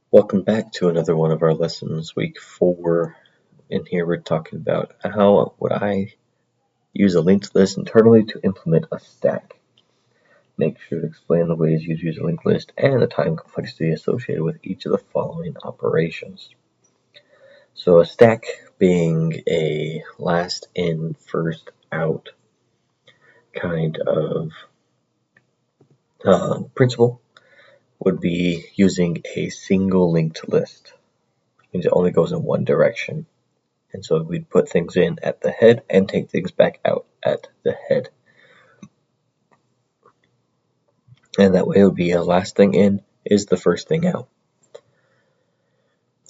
Welcome back to another one of our lessons, week 4. In here we're talking about how would I use a linked list internally to implement a stack. Make sure to explain the ways you use a linked list and the time complexity associated with each of the following operations. So a stack being a last in, first out kind of principle would be using a single linked list. It means it only goes in one direction. And so we'd put things in at the head and take things back out at the head. And that way it would be a last thing in is the first thing out.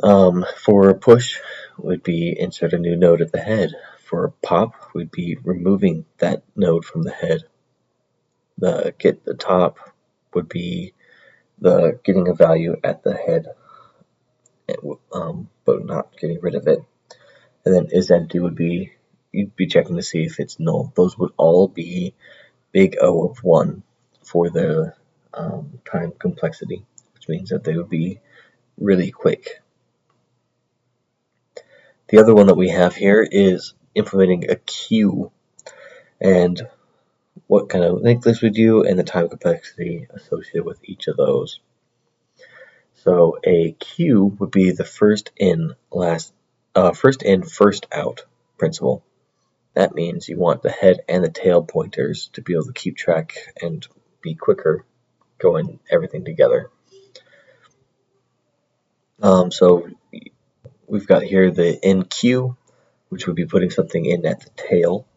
For push, would be insert a new node at the head. For pop, we'd be removing that node from the head. The get the top would be the getting a value at the head, but not getting rid of it. And then is empty would be, you'd be checking to see if it's null. Those would all be big O of 1 for the time complexity, which means that they would be really quick. The other one that we have here is implementing a queue and what kind of linked list we do and the time complexity associated with each of those. So a queue would be the first in, first out principle. That means you want the head and the tail pointers to be able to keep track and be quicker going everything together. So we've got here the NQ, which would be putting something in at the tail.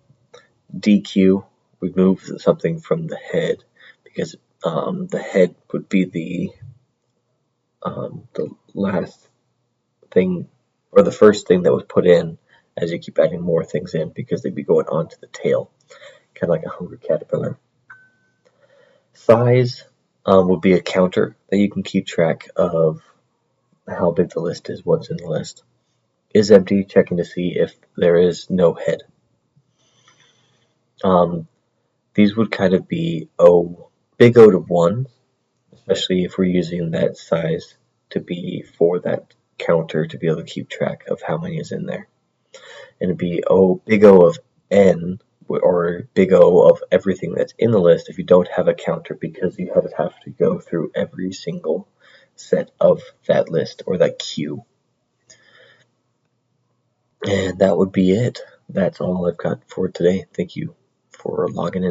DQ, we move something from the head because the head would be the last thing or the first thing that was put in as you keep adding more things in because they'd be going onto the tail, kind of like a hungry caterpillar. Size would be a counter that you can keep track of how big the list is, what's in the list. Is empty, checking to see if there is no head. These would kind of be big O to 1, especially if we're using that size to be for that counter to be able to keep track of how many is in there. And it'd be big O of N, or big O of everything that's in the list if you don't have a counter, because you have to go through every single set of that list or that queue. And that would be it. That's all I've got for today. Thank you for logging in.